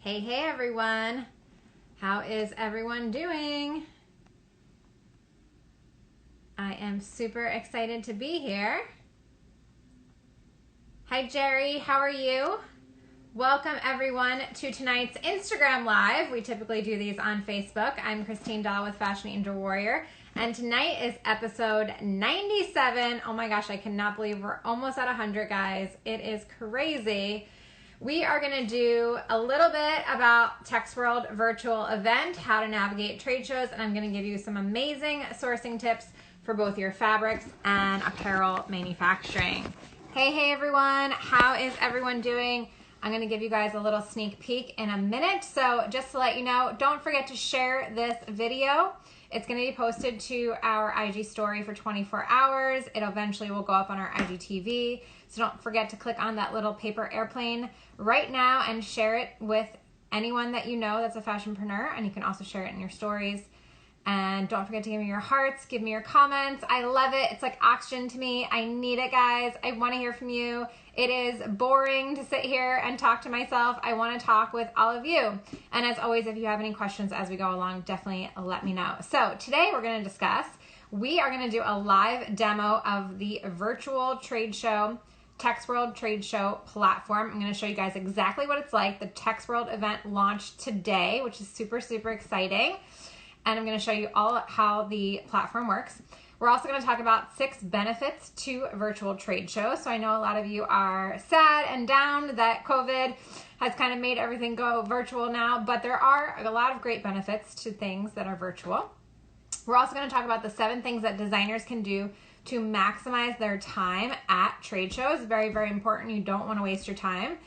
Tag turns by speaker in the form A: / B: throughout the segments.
A: Hey everyone. How is everyone doing? I am super excited to be here. Hi Jerry, how are you? Welcome everyone to tonight's Instagram Live. We typically do these on Facebook. I'm Christine Daal with Fashion Angel Warrior. And tonight is episode 97. Oh my gosh, I cannot believe we're almost at 100, guys. It is crazy. We are going to do a little bit about Texworld virtual event, how to navigate trade shows, and I'm going to give you some amazing sourcing tips for both your fabrics and apparel manufacturing. Hey everyone, how is everyone doing? I'm going to give you guys a little sneak peek in a minute. So just to let you know, don't forget to share this video. It's going to be posted to our IG story for 24 hours. It eventually will go up on our IGTV. So don't forget to click on that little paper airplane right now and share it with anyone that you know that's a fashionpreneur. And you can also share it in your stories. And don't forget to give me your hearts, give me your comments. I love it. It's like oxygen to me. I need it, guys. I want to hear from you. It is boring to sit here and talk to myself. I want to talk with all of you. And as always, if you have any questions as we go along, definitely let me know. So today we're going to discuss, we are going to do a live demo of the virtual trade show, Texworld trade show platform. I'm going to show you guys exactly what it's like. The Texworld event launched today, which is super, super exciting. And I'm going to show you all how the platform works. We're also going to talk about 6 benefits to virtual trade shows. So I know a lot of you are sad and down that COVID has kind of made everything go virtual now, but there are a lot of great benefits to things that are virtual. We're also going to talk about the 7 things that designers can do to maximize their time at trade shows. Very, very important. You don't want to waste your time.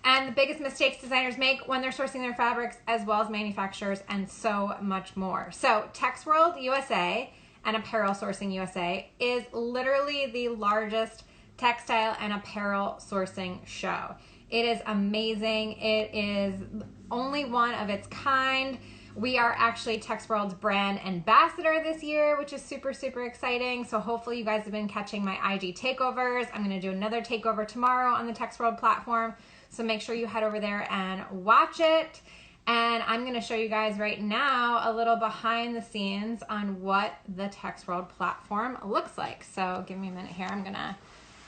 A: And the biggest mistakes designers make when they're sourcing their fabrics, as well as manufacturers, and so much more. So Texworld USA and Apparel Sourcing USA is literally the largest textile and apparel sourcing show. It is amazing. It is only one of its kind. We are actually Texworld's brand ambassador this year, which is super, super exciting. So hopefully you guys have been catching my IG takeovers. I'm going to do another takeover tomorrow on the Texworld platform. So make sure you head over there and watch it. And I'm going to show you guys right now a little behind the scenes on what the Texworld platform looks like. So give me a minute here. I'm going to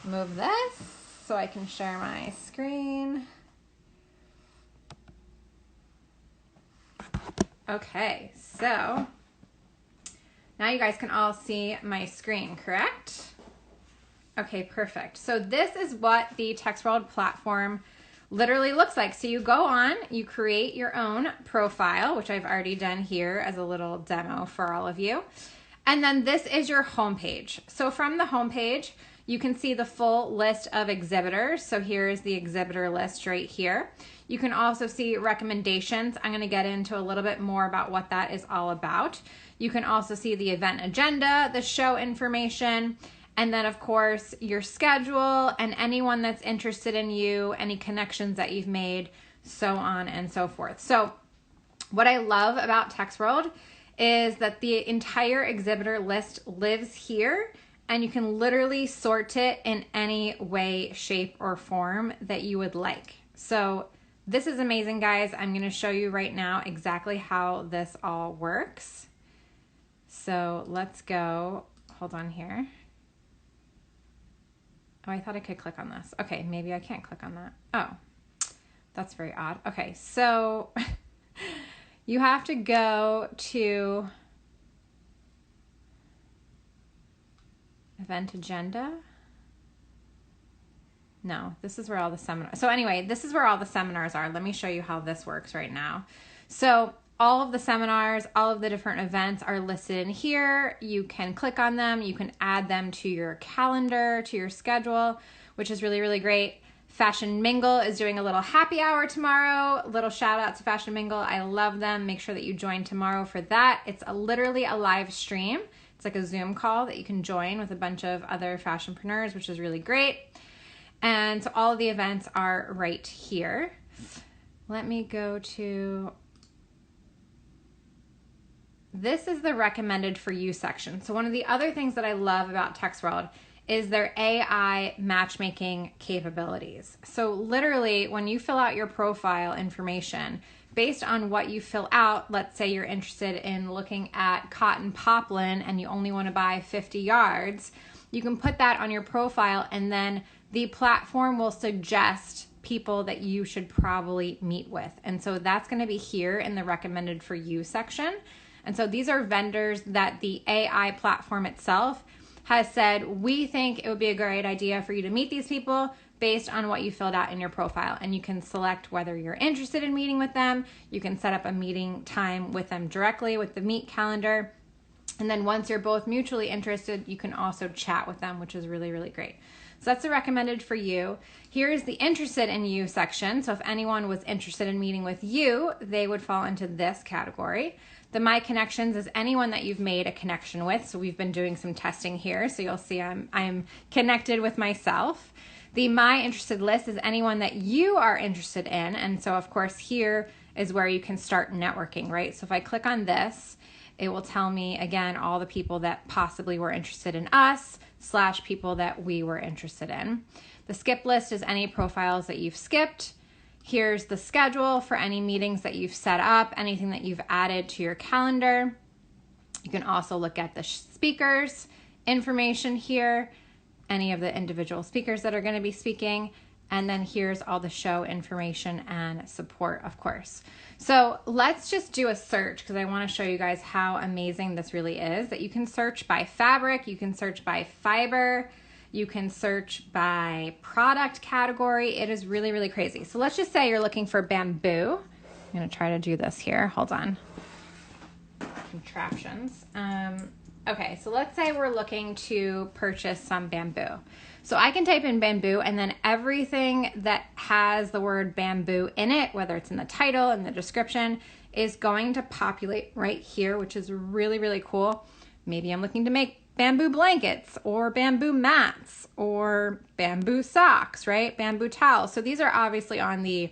A: move this so I can share my screen. Okay, so now you guys can all see my screen, correct? Okay, perfect. So this is what the Texworld platform literally looks like. So you go on, you create your own profile, which I've already done here as a little demo for all of you. And then this is your homepage. So from the homepage, you can see the full list of exhibitors. So here's the exhibitor list right here. You can also see recommendations. I'm going to get into a little bit more about what that is all about. You can also see the event agenda, the show information, and then of course your schedule and anyone that's interested in you, any connections that you've made, so on and so forth. So what I love about Texworld is that the entire exhibitor list lives here, and you can literally sort it in any way, shape, or form that you would like. So this is amazing, guys. I'm going to show you right now exactly how this all works. So let's go, hold on here. Oh, I thought I could click on this. Okay, maybe I can't click on that. Oh, that's very odd. Okay, so you have to go to event agenda. No, this is where all the seminars. So anyway, this is where all the seminars are. Let me show you how this works right now. So all of the seminars, all of the different events are listed in here. You can click on them. You can add them to your calendar, to your schedule, which is really, really great. Fashion Mingle is doing a little happy hour tomorrow. Little shout out to Fashion Mingle. I love them. Make sure that you join tomorrow for that. It's literally a live stream. It's like a Zoom call that you can join with a bunch of other fashionpreneurs, which is really great. And so all of the events are right here. Let me go to... This is the recommended for you section. So one of the other things that I love about Texworld is their AI matchmaking capabilities. So literally, when you fill out your profile information, based on what you fill out, let's say you're interested in looking at cotton poplin and you only want to buy 50 yards, you can put that on your profile, and then the platform will suggest people that you should probably meet with. And so that's going to be here in the recommended for you section. And so these are vendors that the AI platform itself has said, we think it would be a great idea for you to meet these people based on what you filled out in your profile. And you can select whether you're interested in meeting with them. You can set up a meeting time with them directly with the Meet calendar. And then once you're both mutually interested, you can also chat with them, which is really, really great. So that's the recommended for you. Here's the interested in you section. So if anyone was interested in meeting with you, they would fall into this category. The My Connections is anyone that you've made a connection with. So we've been doing some testing here. So you'll see I'm connected with myself. The My Interested list is anyone that you are interested in. And so of course here is where you can start networking, right? So if I click on this, it will tell me again all the people that possibly were interested in us / people that we were interested in. The skip list is any profiles that you've skipped. Here's the schedule for any meetings that you've set up, anything that you've added to your calendar. You can also look at the speakers information here, any of the individual speakers that are going to be speaking. And then here's all the show information and support, of course. So let's just do a search because I want to show you guys how amazing this really is, that you can search by fabric, you can search by fiber, you can search by product category. It is really, really crazy. So let's just say you're looking for bamboo. I'm going to try to do this here. Hold on. Contraptions. Okay, so let's say we're looking to purchase some bamboo. So I can type in bamboo, and then everything that has the word bamboo in it, whether it's in the title and the description, is going to populate right here, which is really, really cool. Maybe I'm looking to make bamboo blankets or bamboo mats or bamboo socks, right? Bamboo towels. So these are obviously on the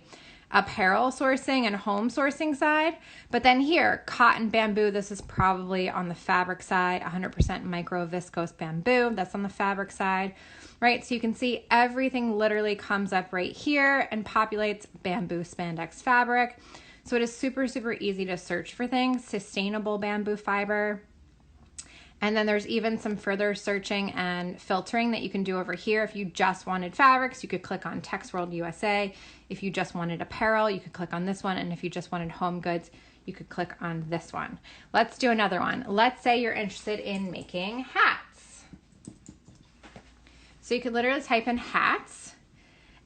A: apparel sourcing and home sourcing side. But then here, cotton bamboo, this is probably on the fabric side, 100% micro viscose bamboo. That's on the fabric side, right? So you can see everything literally comes up right here and populates bamboo spandex fabric. So it is super, super easy to search for things. Sustainable bamboo fiber. And then there's even some further searching and filtering that you can do over here. If you just wanted fabrics, you could click on Text World USA. If you just wanted apparel, you could click on this one. And if you just wanted home goods, you could click on this one. Let's do another one. Let's say you're interested in making hats. So you could literally type in hats,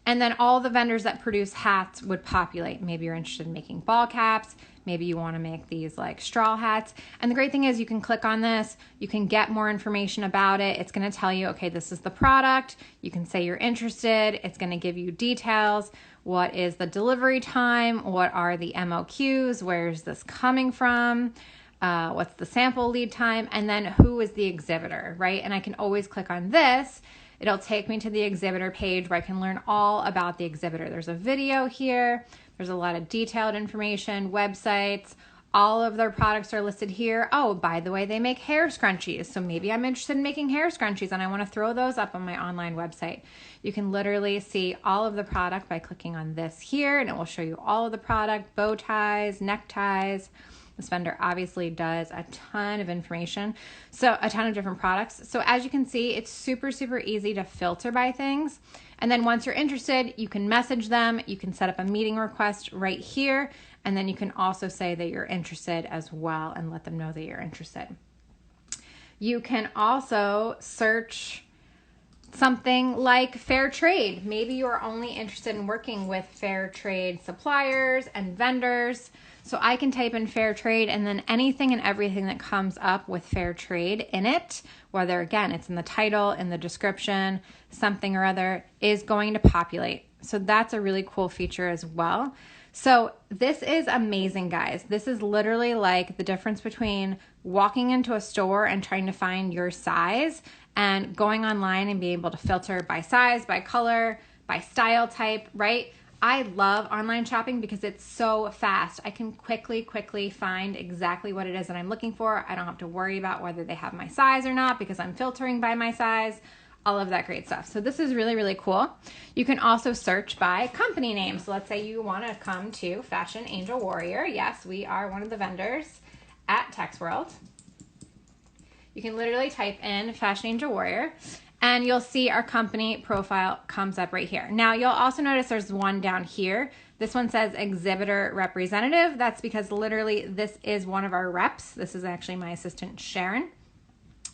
A: and then all the vendors that produce hats would populate. Maybe you're interested in making ball caps. Maybe you want to make these like straw hats. And the great thing is you can click on this. You can get more information about it. It's going to tell you, okay, this is the product. You can say you're interested. It's going to give you details. What is the delivery time? What are the MOQs? Where is this coming from? What's the sample lead time? And then who is the exhibitor, right? And I can always click on this. It'll take me to the exhibitor page where I can learn all about the exhibitor. There's a video here. There's a lot of detailed information, websites. All of their products are listed here. Oh, by the way, they make hair scrunchies. So maybe I'm interested in making hair scrunchies and I want to throw those up on my online website. You can literally see all of the product by clicking on this here, and it will show you all of the product, bow ties, neckties. This vendor obviously does a ton of information, so a ton of different products. So as you can see, it's super, super easy to filter by things. And then once you're interested, you can message them. You can set up a meeting request right here. And then you can also say that you're interested as well and let them know that you're interested. You can also search something like fair trade. Maybe you're only interested in working with fair trade suppliers and vendors. So I can type in fair trade, and then anything and everything that comes up with fair trade in it, whether again, it's in the title, in the description, something or other, is going to populate. So that's a really cool feature as well. So this is amazing, guys. This is literally like the difference between walking into a store and trying to find your size and going online and being able to filter by size, by color, by style type, right? I love online shopping because it's so fast. I can quickly find exactly what it is that I'm looking for. I don't have to worry about whether they have my size or not because I'm filtering by my size. all of that great stuff. So this is really, really cool. You can also search by company name. So let's say you want to come to Fashion Angel Warrior. Yes, we are one of the vendors at Tex World. You can literally type in Fashion Angel Warrior and you'll see our company profile comes up right here. Now you'll also notice there's one down here. This one says exhibitor representative. That's because literally this is one of our reps. This is actually my assistant Sharon.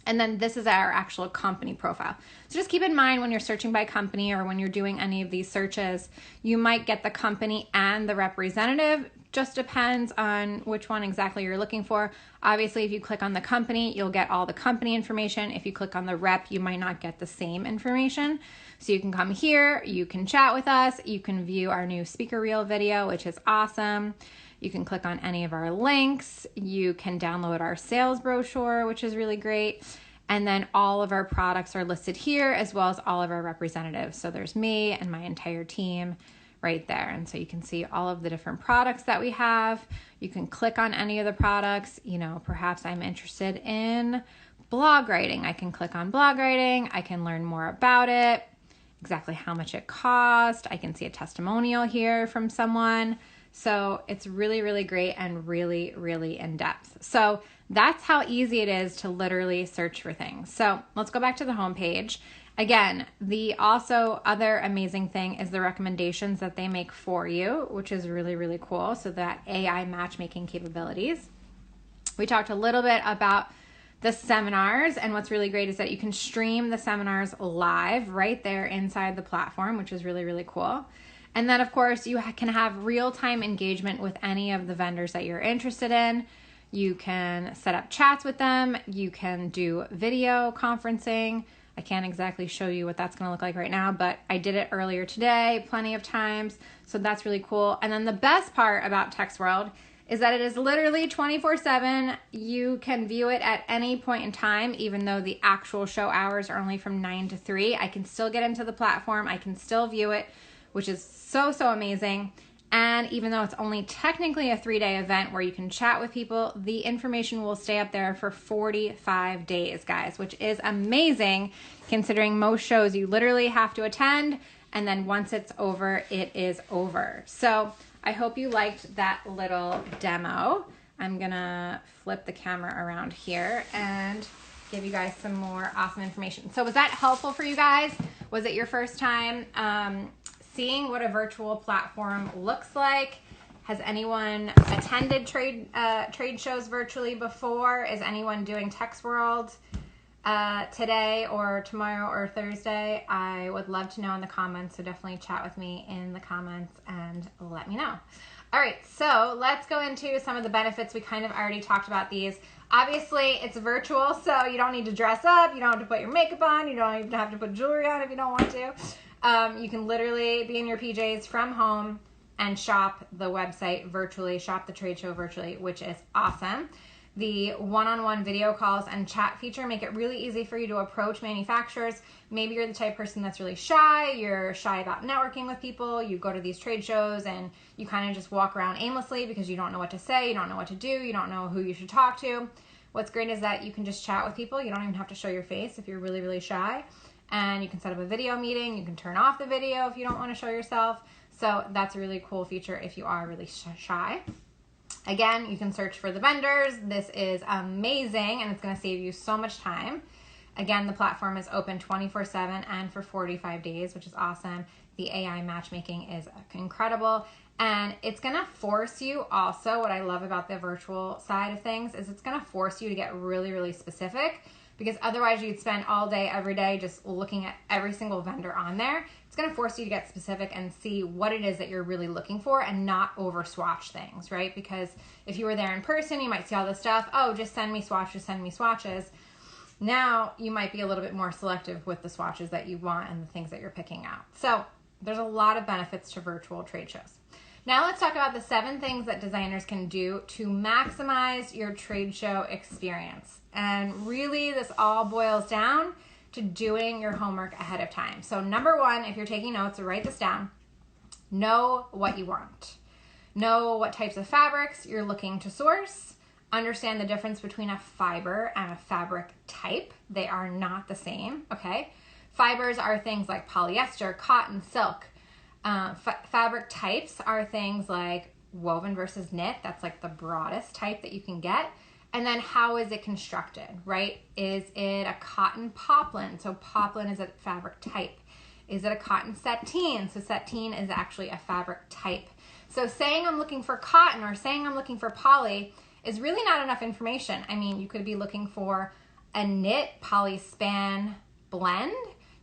A: And then this is our actual company profile. So just keep in mind when you're searching by company or when you're doing any of these searches, you might get the company and the representative. Just depends on which one exactly you're looking for. Obviously, if you click on the company, you'll get all the company information. If you click on the rep, you might not get the same information. So you can come here, you can chat with us, you can view our new speaker reel video, which is awesome. You can click on any of our links. You can download our sales brochure, which is really great. And then all of our products are listed here, as well as all of our representatives. So there's me and my entire team right there. And so you can see all of the different products that we have. You can click on any of the products. You know, perhaps I'm interested in blog writing. I can click on blog writing. I can learn more about it, exactly how much it cost. I can see a testimonial here from someone. So it's really, really great and really, really in depth. So that's how easy it is to literally search for things. So let's go back to the homepage. Again, the also other amazing thing is the recommendations that they make for you, which is really, really cool. So that AI matchmaking capabilities. We talked a little bit about the seminars, and what's really great is that you can stream the seminars live right there inside the platform, which is really, really cool. And then, of course, you can have real-time engagement with any of the vendors that you're interested in. You can set up chats with them. You can do video conferencing. I can't exactly show you what that's going to look like right now, but I did it earlier today, plenty of times. So that's really cool. And then the best part about Tex World is that it is literally 24/7. You can view it at any point in time, even though the actual show hours are only from 9 to 3. I can still get into the platform. I can still view it, which is so, so amazing. And even though it's only technically a 3-day event where you can chat with people, the information will stay up there for 45 days, guys, which is amazing considering most shows you literally have to attend. And then once it's over, it is over. So I hope you liked that little demo. I'm gonna flip the camera around here and give you guys some more awesome information. So was that helpful for you guys? Was it your first time seeing what a virtual platform looks like? Has anyone attended trade shows virtually before? Is anyone doing Tex World today or tomorrow or Thursday? I would love to know in the comments, so definitely chat with me in the comments and let me know. All right, so let's go into some of the benefits. We kind of already talked about these. Obviously, it's virtual, so you don't need to dress up. You don't have to put your makeup on. You don't even have to put jewelry on if you don't want to. You can literally be in your PJs from home and shop the website virtually, shop the trade show virtually, which is awesome. The one-on-one video calls and chat feature make it really easy for you to approach manufacturers. Maybe you're the type of person that's really shy. You're shy about networking with people. You go to these trade shows and you kind of just walk around aimlessly because you don't know what to say. You don't know what to do. You don't know who you should talk to. What's great is that you can just chat with people. You don't even have to show your face if you're really, really shy. And you can set up a video meeting. You can turn off the video if you don't want to show yourself. So that's a really cool feature if you are really shy. Again, you can search for the vendors. This is amazing and it's going to save you so much time. Again, the platform is open 24/7 and for 45 days, which is awesome. The AI matchmaking is incredible. And it's going to force you also, what I love about the virtual side of things is it's going to force you to get really, really specific, because otherwise you'd spend all day, every day just looking at every single vendor on there. It's going to force you to get specific and see what it is that you're really looking for and not over swatch things, right? Because if you were there in person, you might see all this stuff. Oh, just send me swatches, send me swatches. Now you might be a little bit more selective with the swatches that you want and the things that you're picking out. So there's a lot of benefits to virtual trade shows. Now let's talk about the 7 things that designers can do to maximize your trade show experience. And really this all boils down to doing your homework ahead of time. So number 1, if you're taking notes, write this down. Know what you want. Know what types of fabrics you're looking to source. Understand the difference between a fiber and a fabric type. They are not the same, okay? Fibers are things like polyester, cotton, silk. Fabric types are things like woven versus knit. That's like the broadest type that you can get. And then how is it constructed, right? Is it a cotton poplin? So poplin is a fabric type. Is it a cotton sateen? So sateen is actually a fabric type. So saying I'm looking for cotton or saying I'm looking for poly is really not enough information. I mean, you could be looking for a knit polyspan blend.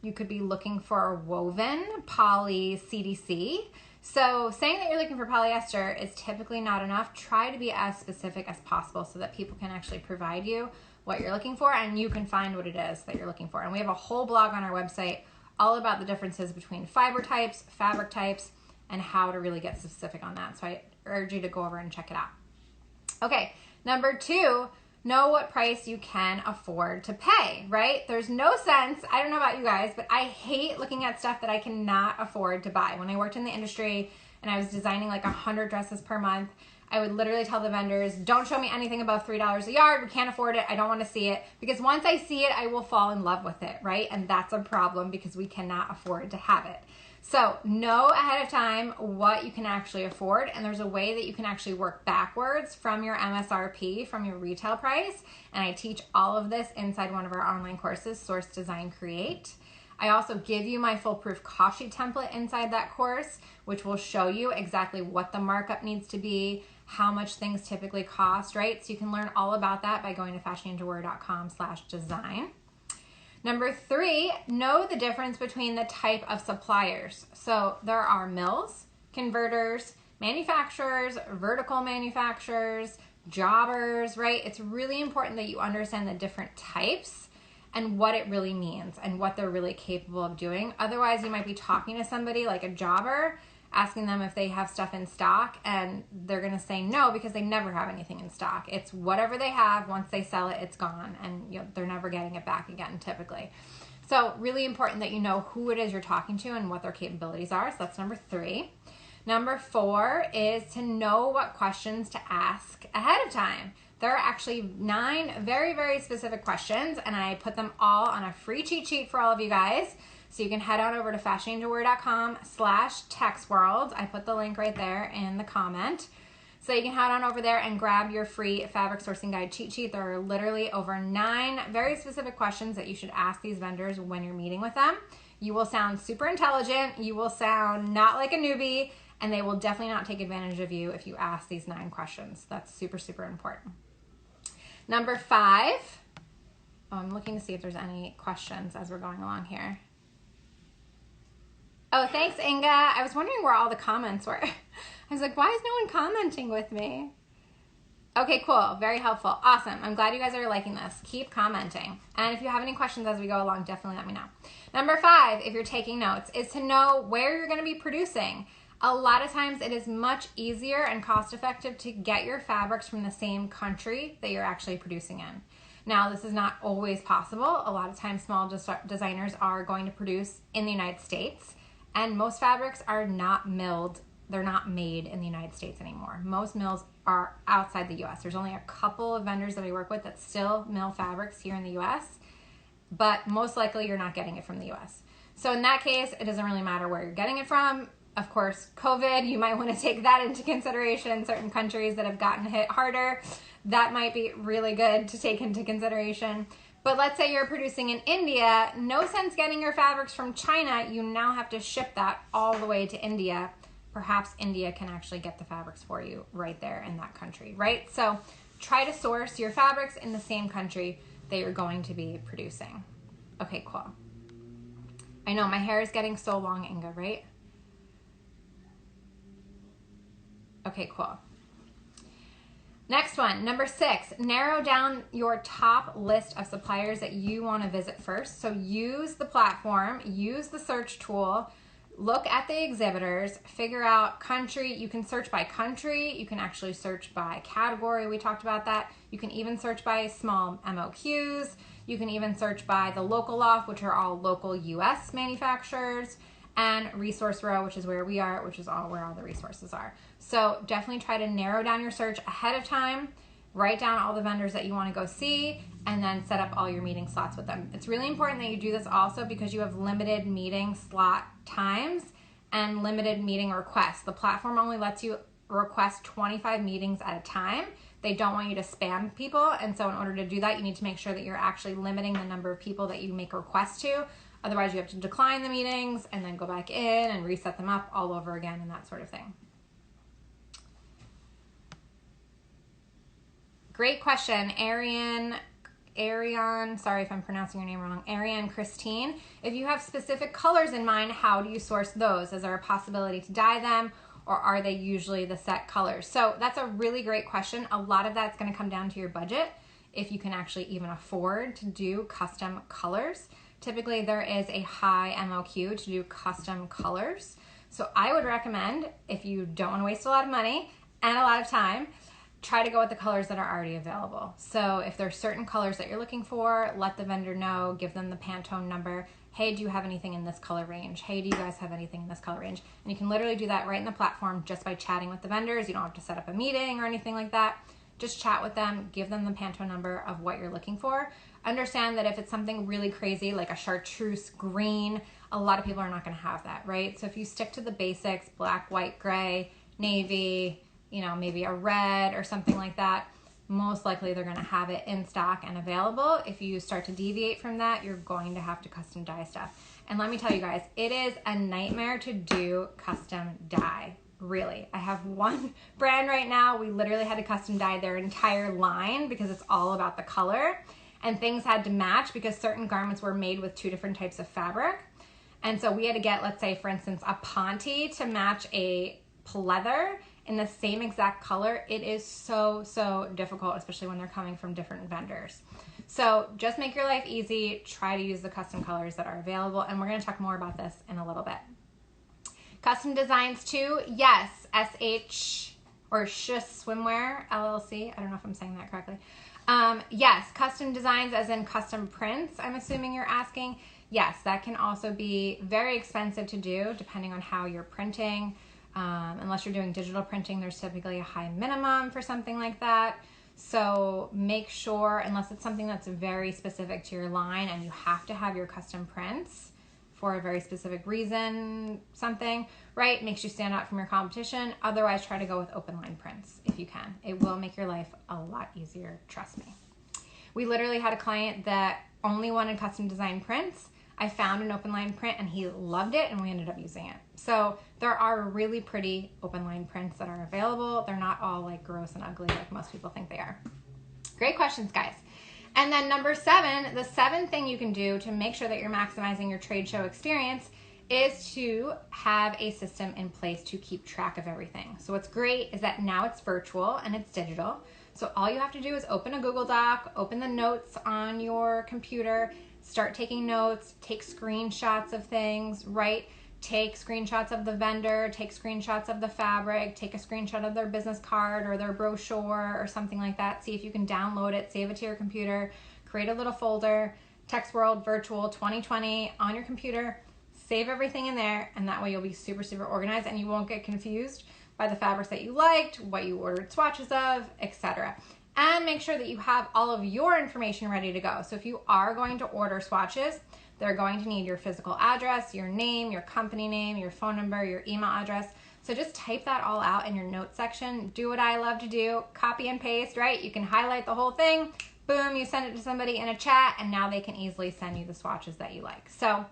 A: You could be looking for a woven poly CDC. So saying that you're looking for polyester is typically not enough. Try to be as specific as possible so that people can actually provide you what you're looking for and you can find what it is that you're looking for. And we have a whole blog on our website all about the differences between fiber types, fabric types, and how to really get specific on that. So I urge you to go over and check it out. Okay, number 2, know what price you can afford to pay, right? There's no sense, I don't know about you guys, but I hate looking at stuff that I cannot afford to buy. When I worked in the industry and I was designing like 100 dresses per month, I would literally tell the vendors, don't show me anything above $3 a yard. We can't afford it. I don't want to see it. Because once I see it, I will fall in love with it, right? And that's a problem because we cannot afford to have it. So know ahead of time what you can actually afford. And there's a way that you can actually work backwards from your MSRP, from your retail price. And I teach all of this inside one of our online courses, Source Design Create. I also give you my foolproof cost sheet template inside that course, which will show you exactly what the markup needs to be, how much things typically cost, right? So you can learn all about that by going to fashionninjawarrior.com/design. Number 3, know the difference between the type of suppliers. So there are mills, converters, manufacturers, vertical manufacturers, jobbers, right? It's really important that you understand the different types and what it really means and what they're really capable of doing. Otherwise, you might be talking to somebody like a jobber, asking them if they have stuff in stock, and they're going to say no because they never have anything in stock. It's whatever they have. Once they sell it, it's gone, and they're never getting it back again typically. So really important that you know who it is you're talking to and what their capabilities are. So that's number 3. Number 4 is to know what questions to ask ahead of time. There are actually 9 very, very specific questions, and I put them all on a free cheat sheet for all of you guys. So you can head on over to fashionninjawarrior.com/textworld. I put the link right there in the comment. So you can head on over there and grab your free fabric sourcing guide cheat sheet. There are literally over 9 very specific questions that you should ask these vendors when you're meeting with them. You will sound super intelligent. You will sound not like a newbie, and they will definitely not take advantage of you if you ask these 9 questions. That's super, super important. Number 5. I'm looking to see if there's any questions as we're going along here. Oh, thanks, Inga. I was wondering where all the comments were. I was like, why is no one commenting with me? Okay, cool. Very helpful. Awesome. I'm glad you guys are liking this. Keep commenting. And if you have any questions as we go along, definitely let me know. Number 5, if you're taking notes, is to know where you're going to be producing. A lot of times it is much easier and cost effective to get your fabrics from the same country that you're actually producing in. Now, this is not always possible. A lot of times small designers are going to produce in the United States. And most fabrics are not milled. They're not made in the United States anymore. Most mills are outside the US. There's only a couple of vendors that I work with that still mill fabrics here in the US, but most likely you're not getting it from the US. So in that case, it doesn't really matter where you're getting it from. Of course, COVID, you might want to take that into consideration. Certain countries that have gotten hit harder, that might be really good to take into consideration. But let's say you're producing in India, no sense getting your fabrics from China. You now have to ship that all the way to India. Perhaps India can actually get the fabrics for you right there in that country, right? So try to source your fabrics in the same country that you're going to be producing. Okay, cool. I know my hair is getting so long, Inga, right? Okay, cool. Next one, number 6, narrow down your top list of suppliers that you want to visit first. So use the platform, use the search tool, look at the exhibitors, figure out country. You can search by country. You can actually search by category. We talked about that. You can even search by small MOQs. You can even search by the local loft, which are all local US manufacturers, and resource row, which is where we are, which is all where all the resources are. So definitely try to narrow down your search ahead of time write down all the vendors that you want to go see, and then set up all your meeting slots with them. It's really important that you do this also because you have limited meeting slot times and limited meeting requests. The platform only lets you request 25 meetings at a time. They don't want you to spam people, and so in order to do that, you need to make sure that you're actually limiting the number of people that you make requests to. Otherwise, you have to decline the meetings and then go back in and reset them up all over again and that sort of thing. Great question, Ariane, sorry if I'm pronouncing your name wrong, Ariane Christine. If you have specific colors in mind, how do you source those? Is there a possibility to dye them, or are they usually the set colors? So that's a really great question. A lot of that's going to come down to your budget, if you can actually even afford to do custom colors. Typically, there is a high MOQ to do custom colors. So I would recommend, if you don't want to waste a lot of money and a lot of time, try to go with the colors that are already available. So if there's certain colors that you're looking for, let the vendor know, give them the Pantone number. Hey, do you have anything in this color range? Hey, do you guys have anything in this color range? And you can literally do that right in the platform just by chatting with the vendors. You don't have to set up a meeting or anything like that. Just chat with them, give them the Pantone number of what you're looking for. Understand that if it's something really crazy like a chartreuse green, a lot of people are not going to have that, right? So if you stick to the basics, black, white, gray, navy, you know, maybe a red or something like that, most likely they're going to have it in stock and available. If you start to deviate from that, you're going to have to custom dye stuff. And let me tell you guys, it is a nightmare to do custom dye. Really. I have one brand right now. We literally had to custom dye their entire line because it's all about the color, and things had to match because certain garments were made with 2 different types of fabric. And so we had to get, let's say, for instance, a ponte to match a pleather in the same exact color. It is so difficult, especially when they're coming from different vendors. So just make your life easy. Try to use the custom colors that are available, and we're going to talk more about this in a little bit. Custom designs too, yes, SH or Sh Swimwear LLC. I don't know if I'm saying that correctly. Yes, custom designs as in custom prints, I'm assuming you're asking. Yes, that can also be very expensive to do depending on how you're printing. Unless you're doing digital printing, there's typically a high minimum for something like that. So make sure, unless it's something that's very specific to your line and you have to have your custom prints for a very specific reason, something, right, makes you stand out from your competition. Otherwise, try to go with open line prints if you can. It will make your life a lot easier, trust me. We literally had a client that only wanted custom design prints. I found an open line print and he loved it, and we ended up using it. So there are really pretty open line prints that are available. They're not all like gross and ugly like most people think they are. Great questions, guys. And then number 7, the 7th thing you can do to make sure that you're maximizing your trade show experience is to have a system in place to keep track of everything. So what's great is that now it's virtual and it's digital. So all you have to do is open a Google Doc, open the notes on your computer, start taking notes, take screenshots of things, right? Take screenshots of the vendor, take screenshots of the fabric, take a screenshot of their business card or their brochure or something like that. See if you can download it, save it to your computer, create a little folder, Text World Virtual 2020 on your computer, save everything in there, and that way you'll be super organized and you won't get confused by the fabrics that you liked, what you ordered swatches of, etc. And make sure that you have all of your information ready to go. So if you are going to order swatches, they're going to need your physical address, your name, your company name, your phone number, your email address. So just type that all out in your notes section. Do what I love to do, copy and paste, right? You can highlight the whole thing, boom, you send it to somebody in a chat, and now they can easily send you the swatches that you like. So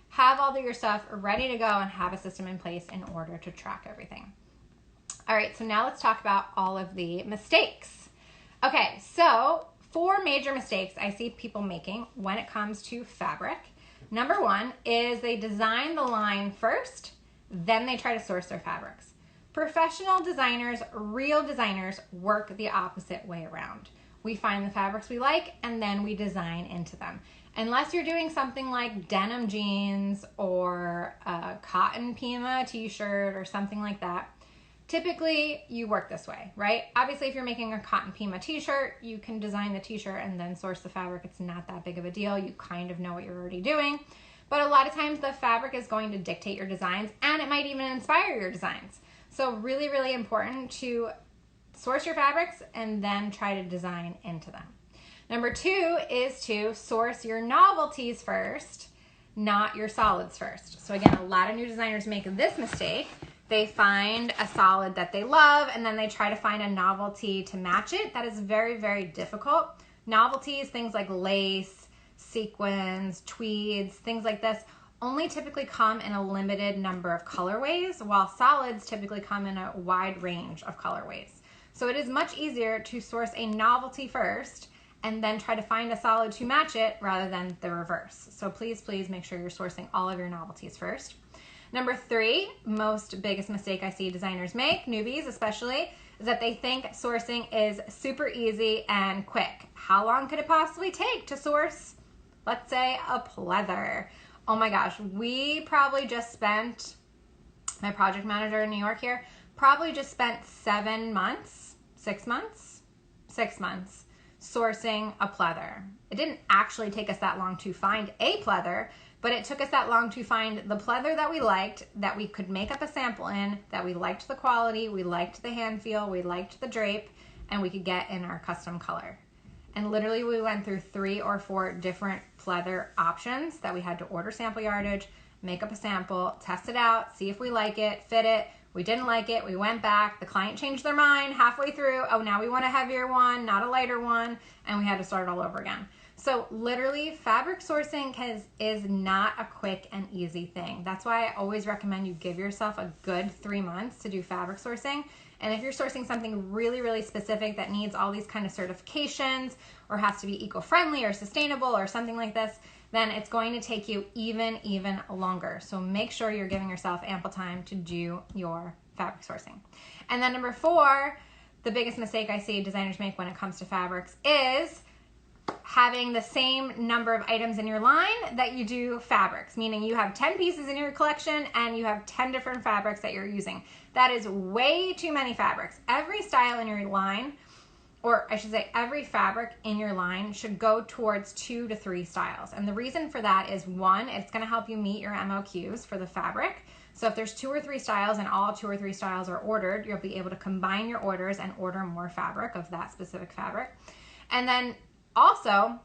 A: have all of your stuff ready to go and have a system in place in order to track everything. All right, so now let's talk about all of the mistakes. Okay, so 4 major mistakes I see people making when it comes to fabric. Number 1 is they design the line first, then they try to source their fabrics. Professional designers, real designers, work the opposite way around. We find the fabrics we like and then we design into them. Unless you're doing something like denim jeans or a cotton Pima t-shirt or something like that, typically you work this way, right? Obviously, if you're making a cotton Pima t-shirt, you can design the t-shirt and then source the fabric. It's not that big of a deal. You kind of know what you're already doing. But a lot of times the fabric is going to dictate your designs, and it might even inspire your designs. So really important to source your fabrics and then try to design into them. Number 2 is to source your novelties first, not your solids first. So again, a lot of new designers make this mistake. They find a solid that they love and then they try to find a novelty to match it. That is very, very difficult. Novelties, things like lace, sequins, tweeds, things like this, only typically come in a limited number of colorways, while solids typically come in a wide range of colorways. So it is much easier to source a novelty first and then try to find a solid to match it rather than the reverse. So please, please make sure you're sourcing all of your novelties first. Number 3, biggest mistake I see designers make, newbies especially, is that they think sourcing is super easy and quick. How long could it possibly take to source, let's say, a pleather? Oh my gosh, we probably just spent, my project manager in New York here, probably just spent 6 months sourcing a pleather. It didn't actually take us that long to find a pleather, but it took us that long to find the pleather that we liked, that we could make up a sample in, that we liked the quality, we liked the hand feel, we liked the drape, and we could get in our custom color. And literally we went through 3 or 4 different pleather options that we had to order sample yardage, make up a sample, test it out, see if we like it, fit it. We didn't like it, we went back, the client changed their mind halfway through, oh now we want a heavier one, not a lighter one, and we had to start all over again. So literally fabric sourcing is not a quick and easy thing. That's why I always recommend you give yourself a good 3 months to do fabric sourcing. And if you're sourcing something really, really specific that needs all these kind of certifications or has to be eco-friendly or sustainable or something like this, then it's going to take you even longer. So make sure you're giving yourself ample time to do your fabric sourcing. And then number 4, the biggest mistake I see designers make when it comes to fabrics is having the same number of items in your line that you do fabrics, meaning you have 10 pieces in your collection and you have 10 different fabrics that you're using. That is way too many fabrics. Every style in your line, or I should say every fabric in your line, should go towards 2 to 3 styles. And the reason for that is 1, it's going to help you meet your MOQs for the fabric. So if there's 2 or 3 styles and all 2 or 3 styles are ordered, you'll be able to combine your orders and order more fabric of that specific fabric. And then also,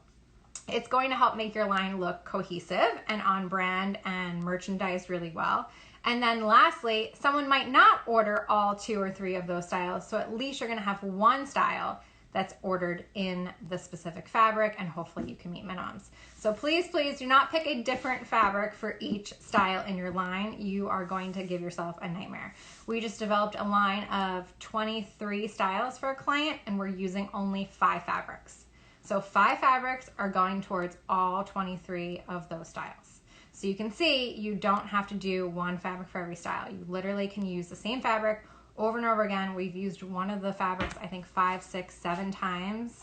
A: it's going to help make your line look cohesive and on brand and merchandised really well. And then lastly, someone might not order all 2 or 3 of those styles, so at least you're going to have 1 style that's ordered in the specific fabric, and hopefully you can meet minimums. So please, please do not pick a different fabric for each style in your line. You are going to give yourself a nightmare. We just developed a line of 23 styles for a client, and we're using only 5 fabrics. So 5 fabrics are going towards all 23 of those styles. So you can see you don't have to do 1 fabric for every style. You literally can use the same fabric over and over again. We've used one of the fabrics, I think 5, 6, 7 times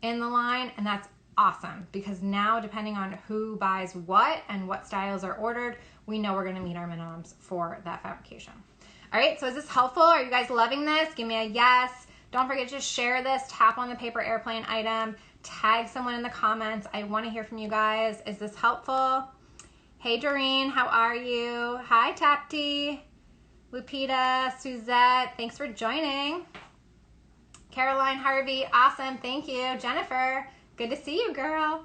A: in the line, and that's awesome because now depending on who buys what and what styles are ordered, we know we're gonna meet our minimums for that fabrication. All right, so is this helpful? Are you guys loving this? Give me a yes. Don't forget to share this, tap on the paper airplane item, tag someone in the comments. I wanna hear from you guys. Is this helpful? Hey Doreen, how are you? Hi Tapti, Lupita, Suzette, thanks for joining. Caroline Harvey, awesome, thank you. Jennifer, good to see you, girl.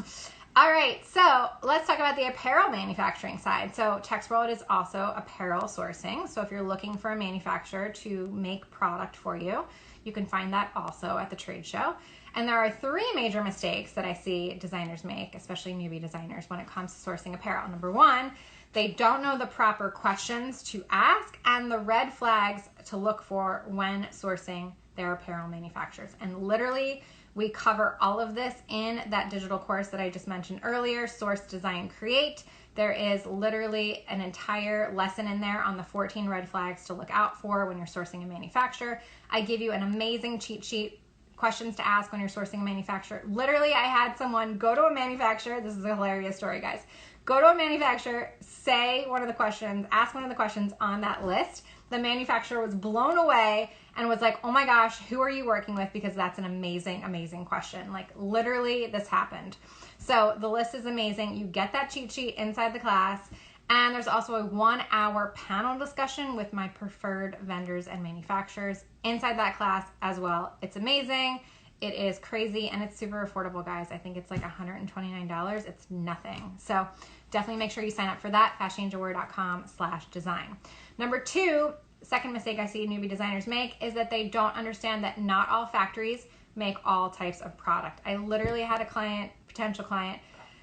A: All right, so let's talk about the apparel manufacturing side. So Tex World is also apparel sourcing. So if you're looking for a manufacturer to make product for you, you can find that also at the trade show. And there are 3 major mistakes that I see designers make, especially newbie designers, when it comes to sourcing apparel. Number 1, they don't know the proper questions to ask and the red flags to look for when sourcing their apparel manufacturers. And literally, we cover all of this in that digital course that I just mentioned earlier, Source, Design, Create. There is literally an entire lesson in there on the 14 red flags to look out for when you're sourcing a manufacturer. I give you an amazing cheat sheet, questions to ask when you're sourcing a manufacturer. Literally, I had someone go to a manufacturer. This is a hilarious story, guys. Go to a manufacturer, say one of the questions, ask one of the questions on that list. The manufacturer was blown away and was like, oh my gosh, who are you working with? Because that's an amazing, amazing question. Like literally this happened. So the list is amazing. You get that cheat sheet inside the class And there's also a 1-hour panel discussion with my preferred vendors and manufacturers inside that class as well. It's amazing. It is crazy and it's super affordable, guys. I think it's like $129. It's nothing. So definitely make sure you sign up for that, fashionninjawarrior.com/design. Number 2, second mistake I see newbie designers make is that they don't understand that not all factories make all types of product. I literally had a potential client,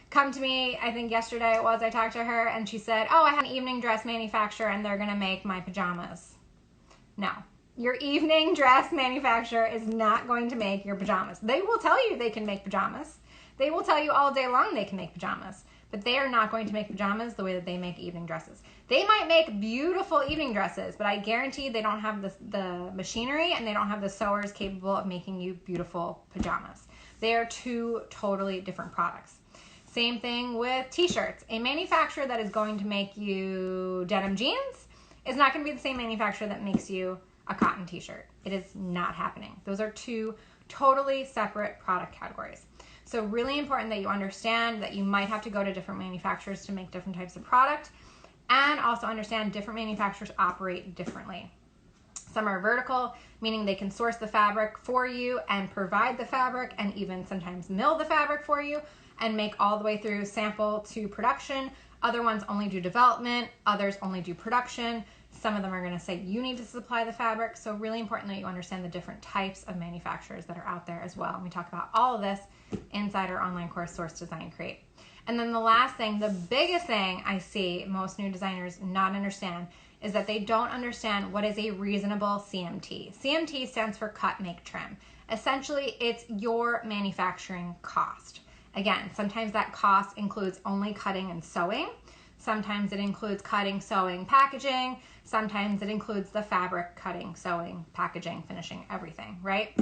A: come to me, I think yesterday it was, I talked to her and she said, oh, I have an evening dress manufacturer and they're gonna make my pajamas. No, your evening dress manufacturer is not going to make your pajamas. They will tell you they can make pajamas. They will tell you all day long they can make pajamas, but they are not going to make pajamas the way that they make evening dresses. They might make beautiful evening dresses, but I guarantee they don't have the machinery and they don't have the sewers capable of making you beautiful pajamas. They are 2 totally different products. Same thing with t-shirts. A manufacturer that is going to make you denim jeans is not going to be the same manufacturer that makes you a cotton t-shirt. It is not happening. Those are 2 totally separate product categories. So really important that you understand that you might have to go to different manufacturers to make different types of product, and also understand different manufacturers operate differently. Some are vertical, meaning they can source the fabric for you and provide the fabric and even sometimes mill the fabric for you and make all the way through sample to production. Other ones only do development, others only do production. Some of them are going to say you need to supply the fabric. So really important that you understand the different types of manufacturers that are out there as well. And we talk about all of this inside our online course, Source, Design, Create. And then the last thing, the biggest thing I see most new designers not understand is that they don't understand what is a reasonable CMT. CMT stands for cut, make, trim. Essentially, it's your manufacturing cost. Again, sometimes that cost includes only cutting and sewing. Sometimes it includes cutting, sewing, packaging. Sometimes it includes the fabric, cutting, sewing, packaging, finishing, everything, right?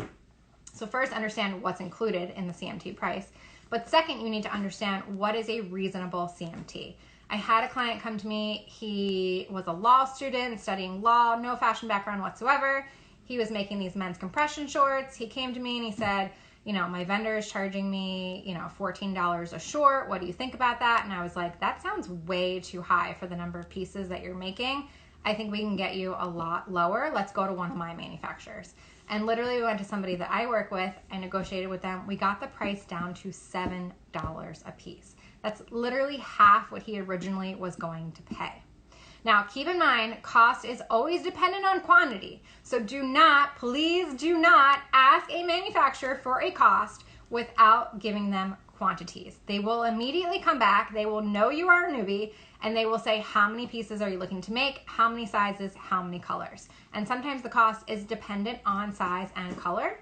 A: So first, understand what's included in the CMT price. But second, you need to understand what is a reasonable CMT. I had a client come to me. He was a law student studying law, no fashion background whatsoever. He was making these men's compression shorts. He came to me and he said, you know, my vendor is charging me, you know, $14 a short. What do you think about that? And I was like, that sounds way too high for the number of pieces that you're making. I think we can get you a lot lower. Let's go to one of my manufacturers. And literally we went to somebody that I work with. I negotiated with them. We got the price down to $7 a piece. That's literally half what he originally was going to pay. Now, keep in mind, cost is always dependent on quantity. So do not, please do not ask a manufacturer for a cost without giving them quantities. They will immediately come back. They will know you are a newbie and they will say, how many pieces are you looking to make? How many sizes? How many colors? And sometimes the cost is dependent on size and color.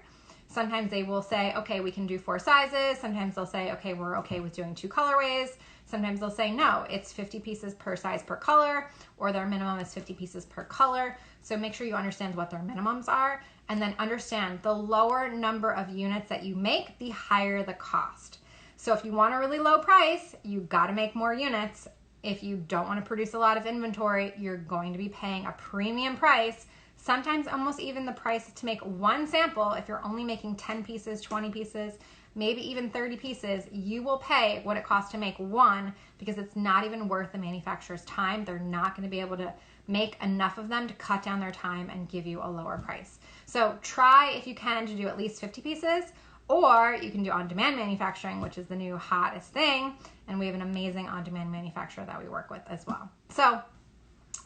A: Sometimes they will say, okay, we can do 4 sizes. Sometimes they'll say, okay, we're okay with doing 2 colorways. Sometimes they'll say, no, it's 50 pieces per size per color, or their minimum is 50 pieces per color. So make sure you understand what their minimums are, and then understand the lower number of units that you make, the higher the cost. So if you want a really low price, you gotta make more units. If you don't wanna produce a lot of inventory, you're going to be paying a premium price, sometimes almost even the price to make one sample. If you're only making 10 pieces, 20 pieces, maybe even 30 pieces, you will pay what it costs to make one because it's not even worth the manufacturer's time. They're not going to be able to make enough of them to cut down their time and give you a lower price. So try, if you can, to do at least 50 pieces, or you can do on-demand manufacturing, which is the new hottest thing. And we have an amazing on-demand manufacturer that we work with as well. So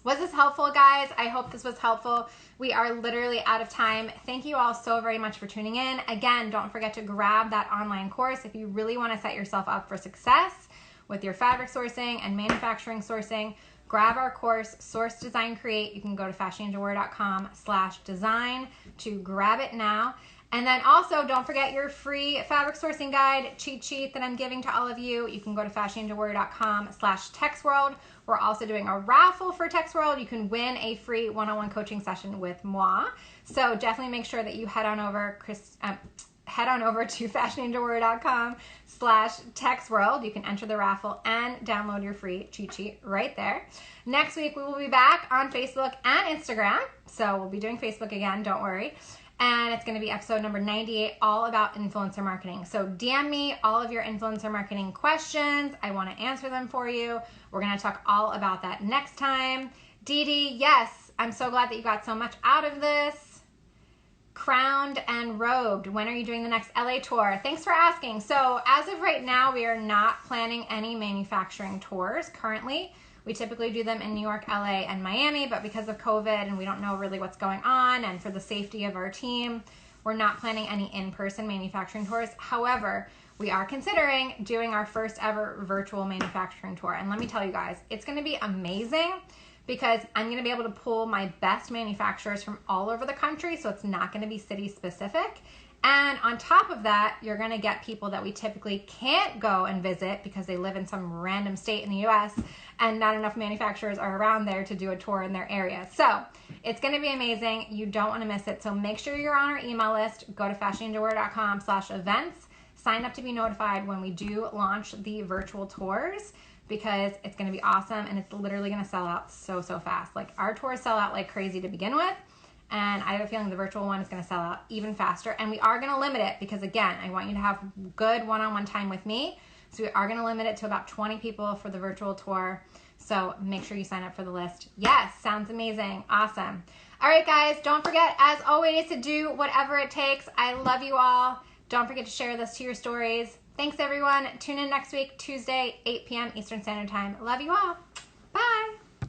A: was this helpful, guys? I hope this was helpful. We are literally out of time. Thank you all so very much for tuning in. Again, don't forget to grab that online course if you really want to set yourself up for success with your fabric sourcing and manufacturing sourcing. Grab our course, Source, Design, Create. You can go to fashionninjawarrior.com/design to grab it now. And then also, don't forget your free fabric sourcing guide cheat sheet that I'm giving to all of you. You can go to fashionninjawarrior.com/textworld. We're also doing a raffle for TextWorld. You can win a free one-on-one coaching session with moi. So definitely make sure that you head on over to fashionninjawarrior.com/textworld. You can enter the raffle and download your free cheat sheet right there. Next week, we will be back on Facebook and Instagram. So we'll be doing Facebook again, don't worry. And it's going to be episode number 98, all about influencer marketing. So DM me all of your influencer marketing questions. I want to answer them for you. We're going to talk all about that next time. Dee Dee, yes, I'm so glad that you got so much out of this. Crowned and Robed, when are you doing the next LA tour? Thanks for asking. So as of right now, we are not planning any manufacturing tours currently. We typically do them in New York, LA, and Miami, but because of COVID and we don't know really what's going on, and for the safety of our team, we're not planning any in-person manufacturing tours. However, we are considering doing our first ever virtual manufacturing tour. And let me tell you guys, it's gonna be amazing because I'm gonna be able to pull my best manufacturers from all over the country, so it's not gonna be city specific. And on top of that, you're gonna get people that we typically can't go and visit because they live in some random state in the US and not enough manufacturers are around there to do a tour in their area. So it's gonna be amazing. You don't wanna miss it. So make sure you're on our email list. Go to fashioninadowarrior.com/events. Sign up to be notified when we do launch the virtual tours because it's gonna be awesome and it's literally gonna sell out so fast. Like our tours sell out like crazy to begin with. And I have a feeling the virtual one is going to sell out even faster. And we are going to limit it because, again, I want you to have good one-on-one time with me. So we are going to limit it to about 20 people for the virtual tour. So make sure you sign up for the list. Yes, sounds amazing. Awesome. All right, guys, don't forget, as always, to do whatever it takes. I love you all. Don't forget to share this to your stories. Thanks, everyone. Tune in next week, Tuesday, 8 p.m. Eastern Standard Time. Love you all.